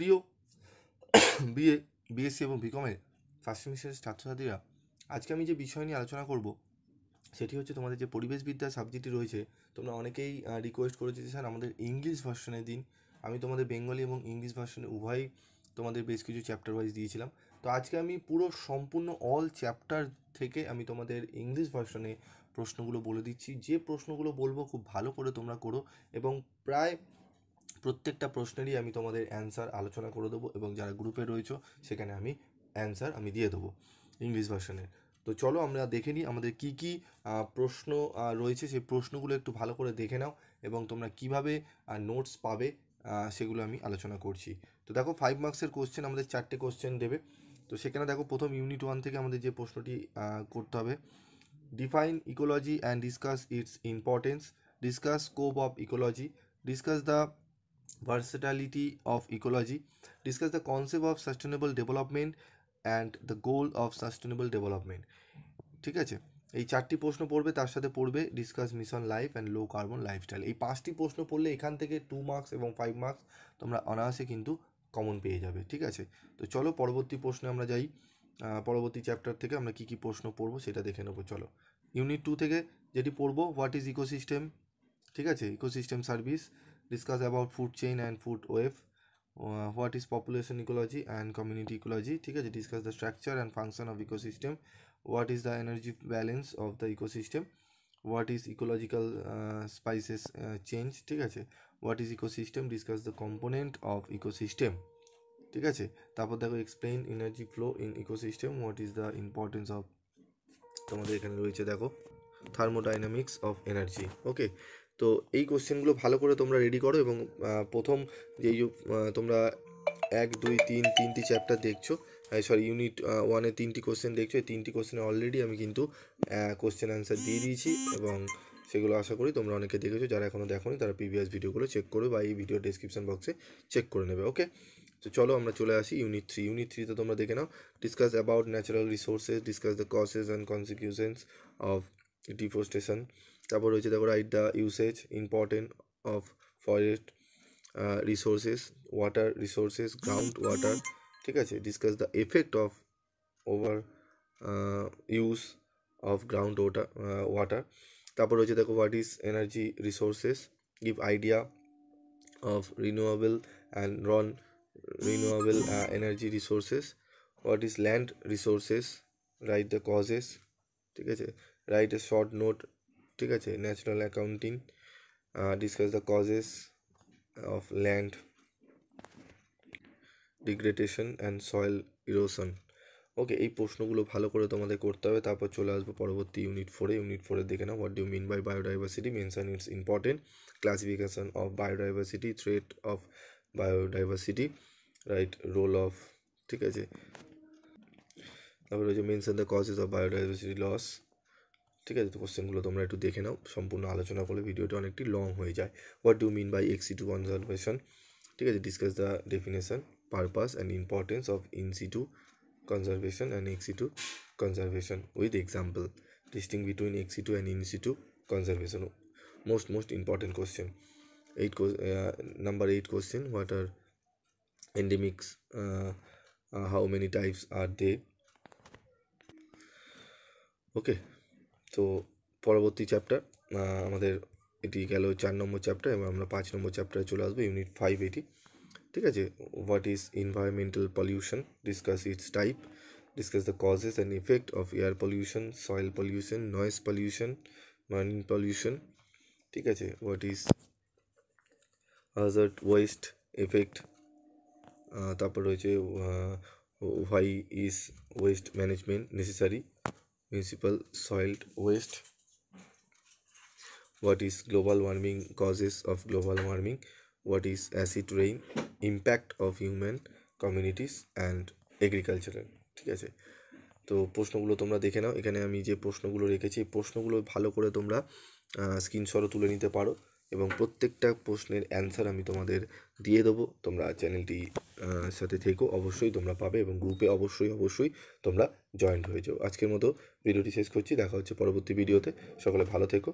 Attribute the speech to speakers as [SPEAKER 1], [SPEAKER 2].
[SPEAKER 1] প্রিয় BA BSc এবং বিকমের first সেমিস্টারের ছাত্রছাত্রীরা, আজকে আমি যে বিষয় নিয়ে আলোচনা করব সেটি হচ্ছে তোমাদের যে পরিবেশবিদ্যা সাবজেক্টটি রয়েছে। তোমরা অনেকেই রিকোয়েস্ট করেছে যে স্যার আমাদের ইংলিশ ভার্সনে দিন। আমি তোমাদের বেঙ্গলি এবং ইংলিশ ভার্সনে উভয়ই তোমাদের বেশ কিছু চ্যাপ্টার ওয়াইজ দিয়েছিলাম। তো আজকে আমি পুরো সম্পূর্ণ অল চ্যাপ্টার থেকে আমি তোমাদের ইংলিশ ভার্সনে প্রশ্নগুলো বলে দিচ্ছি। যে প্রশ্নগুলো বলবো খুব ভালো করে তোমরা করো এবং প্রায় প্রত্যেকটা প্রশ্নেরই আমি তোমাদের অ্যান্সার আলোচনা করে দেবো এবং যারা গ্রুপে রয়েছো সেখানে আমি অ্যান্সার আমি দিয়ে দেবো ইংলিশ ভার্সনের। তো চলো আমরা দেখে নিই আমাদের কী কী প্রশ্ন রয়েছে। সেই প্রশ্নগুলো একটু ভালো করে দেখে নাও এবং তোমরা কিভাবে নোটস পাবে সেগুলো আমি আলোচনা করছি। তো দেখো 5 মার্কসের কোশ্চেন আমাদের 4টে কোশ্চেন দেবে। তো সেখানে দেখো প্রথম ইউনিট 1 থেকে আমাদের যে প্রশ্নটি করতে হবে, define ecology and discuss its importance, discuss scope of ecology, discuss the versatility of ecology, discuss the concept of sustainable development and the goal of sustainable development। ঠিক আছে, এই 4টি প্রশ্ন পড়বে, তার সাথে পড়বে discuss mission life and low carbon lifestyle. এই 5টি প্রশ্ন পড়লে এখান থেকে 2 মার্কস এবং 5 মার্কস তোমরা অনায়াসে কিন্তু কমন পেয়ে যাবে। ঠিক আছে, তো চলো পরবর্তী প্রশ্নে আমরা যাই। পরবর্তী চ্যাপ্টার থেকে আমরা কী কী প্রশ্ন পড়বো সেটা দেখে নেবো। চলো ইউনিট 2 থেকে যেটি পড়বো, হোয়াট ইজ ইকোসিস্টেম। ঠিক আছে, ecosystem service, discuss about food chain and food wave, what is population ecology and community ecology. ঠিক আছে, discuss the structure and function of ecosystem, what is the energy balance of the ecosystem, what is ecological spices change। ঠিক আছে, what is ecosystem, discuss the component of ecosystem। ঠিক আছে, তারপর দেখো explain energy flow in ecosystem, what is the importance of, তোমাদের এখানে রয়েছে দেখো থার্মোডাইনামিক্স অফ এনার্জি। ওকে, তো এই কোশ্চেনগুলো ভালো করে তোমরা রেডি করো এবং প্রথম যেই তোমরা 1, 2, 3 তিনটি চ্যাপ্টার দেখছো, সরি ইউনিট 1-এর 3টি কোশ্চেন দেখছো। এই 3টি কোশ্চেনে অলরেডি আমি কিন্তু কোশ্চেন অ্যান্সার দিয়ে দিয়েছি এবং সেগুলো আশা করি তোমরা অনেকে দেখেছো। যারা এখনও দেখোনি তারা প্রিভিয়াস ভিডিওগুলো চেক করবে বা এই ভিডিও ডেসক্রিপশন বক্সে চেক করে নেবে। ওকে, তো চলো আমরা চলে আসি ইউনিট 3। ইউনিট 3তে তোমরা দেখে নাও, discuss about natural resources, discuss the causes and consequence of deforestation. তারপর রয়েছে দেখো write the usage important of forest resources, water resources, ground water। ঠিক আছে, discuss the effect of over use of ground water. তারপর রয়েছে দেখো what is energy resources, give idea of renewable and non renewable energy resources, what is land resources, write the causes. ঠিক আছে, write a short note. ঠিক আছে, natural accounting, discuss the causes of land degradation and soil erosion। ওকে, এই প্রশ্নগুলো ভালো করে তোমাদের করতে হবে। তারপর চলে আসবো পরবর্তী ইউনিট 4-এ। ইউনিট 4-এ দেখে নাও, what do mean by biodiversity, mention its important, classification of biodiversity, threat of biodiversity, write role of. ঠিক আছে, তারপর হচ্ছে mention the causes of biodiversity loss. ঠিক আছে, তো কোশ্চেনগুলো তোমরা একটু দেখে নাও, সম্পূর্ণ আলোচনা করলে ভিডিওটা অনেকটি লং হয়ে যায়। What do mean by ex situ conservation. ঠিক আছে, discuss the definition, purpose and importance of in situ conservation and ex situ conservation with example, distinguish between ex situ and in situ conservation. Most important question. Number 8 question, what are endemics, how many types are they। ওকে, তো পরবর্তী chapter আমাদের এটি গেল 4 নম্বর chapter এবং আমরা 5 নম্বর চ্যাপ্টারে চলে আসবো, ইউনিট 5 এটি। ঠিক আছে, what is environmental pollution, discuss it's type, discuss the causes and effect of air pollution, soil pollution, noise pollution, mining pollution. ঠিক আছে, what is hazard West effect. তারপর রয়েছে why is waste management necessary, municipal soiled waste, what is global warming, causes of global warming, what is acid rain, impact of human communities and agricultural। ঠিক আছে, তো প্রশ্নগুলো তোমরা দেখে নাও। এখানে আমি যে প্রশ্নগুলো রেখেছি এই প্রশ্নগুলো ভালো করে তোমরা স্ক্রিনশটও তুলে নিতে পারো এবং প্রত্যেকটা প্রশ্নের অ্যান্সার আমি তোমাদের দিয়ে দেবো। তোমরা চ্যানেলটি সাথে থেকো, অবশ্যই তোমরা পাবে এবং গ্রুপে অবশ্যই তোমরা জয়েন্ট হয়ে যাও। আজকের মতো ভিডিওটি শেষ করছি, দেখা হচ্ছে পরবর্তী ভিডিওতে। সকলে ভালো থেকো।